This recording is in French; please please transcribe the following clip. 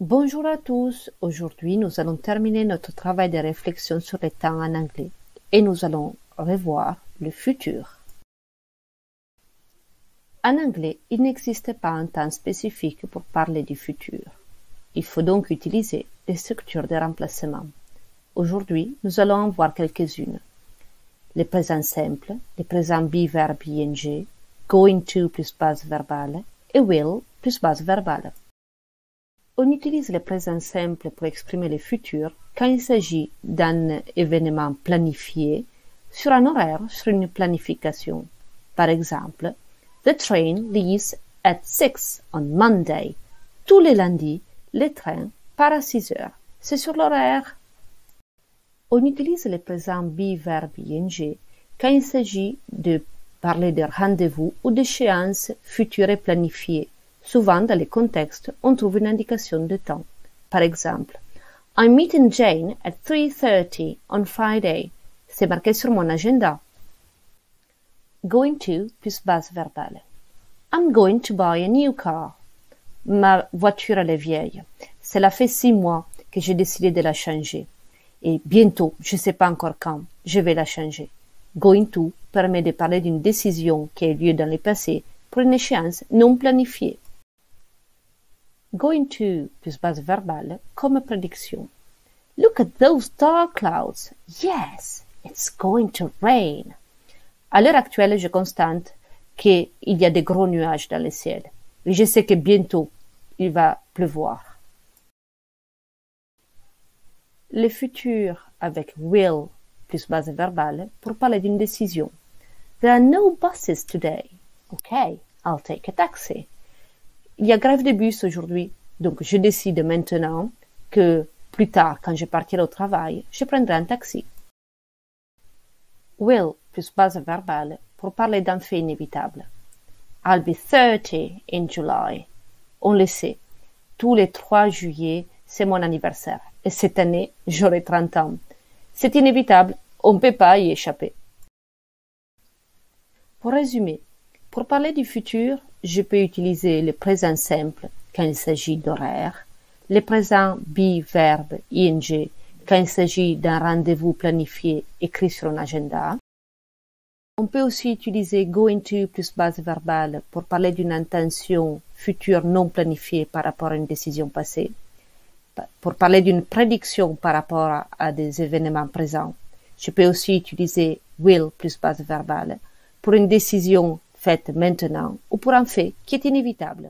Bonjour à tous. Aujourd'hui, nous allons terminer notre travail de réflexion sur les temps en anglais et nous allons revoir le futur. En anglais, il n'existe pas un temps spécifique pour parler du futur. Il faut donc utiliser des structures de remplacement. Aujourd'hui, nous allons en voir quelques-unes. Les présents simples, les présents biverbes ing, going to plus base verbale et will plus base verbale. On utilise les présents simples pour exprimer le futur quand il s'agit d'un événement planifié sur un horaire, sur une planification. Par exemple, the train leaves at 6 on Monday. Tous les lundis, le train part à 6 heures. C'est sur l'horaire. On utilise le présent biverbe ing quand il s'agit de parler de rendez-vous ou d'échéances futures et planifiées. Souvent, dans les contextes, on trouve une indication de temps. Par exemple, I'm meeting Jane at 3:30 on Friday. C'est marqué sur mon agenda. Going to plus base verbale. I'm going to buy a new car. Ma voiture, elle est vieille. Cela fait 6 mois que j'ai décidé de la changer. Et bientôt, je ne sais pas encore quand, je vais la changer. Going to permet de parler d'une décision qui a eu lieu dans le passé pour une échéance non planifiée. Going to plus base verbale comme prédiction. Look at those dark clouds. Yes, it's going to rain. À l'heure actuelle, je constate qu'il y a des gros nuages dans le ciel. Et je sais que bientôt, il va pleuvoir. Le futur avec will plus base verbale pour parler d'une décision. There are no buses today. Okay, I'll take a taxi. Il y a grève de bus aujourd'hui, donc je décide maintenant que plus tard, quand je partirai au travail, je prendrai un taxi. Will plus base verbale pour parler d'un fait inévitable. I'll be 30 in July. On le sait, tous les 3 juillet, c'est mon anniversaire. Et cette année, j'aurai 30 ans. C'est inévitable, on ne peut pas y échapper. Pour résumer, pour parler du futur, je peux utiliser le présent simple quand il s'agit d'horaire, le présent biverbe ing quand il s'agit d'un rendez-vous planifié écrit sur un agenda. On peut aussi utiliser going to plus base verbale pour parler d'une intention future non planifiée par rapport à une décision passée. Pour parler d'une prédiction par rapport à des événements présents. Je peux aussi utiliser will plus base verbale pour une décision faite maintenant ou pour un fait qui est inévitable.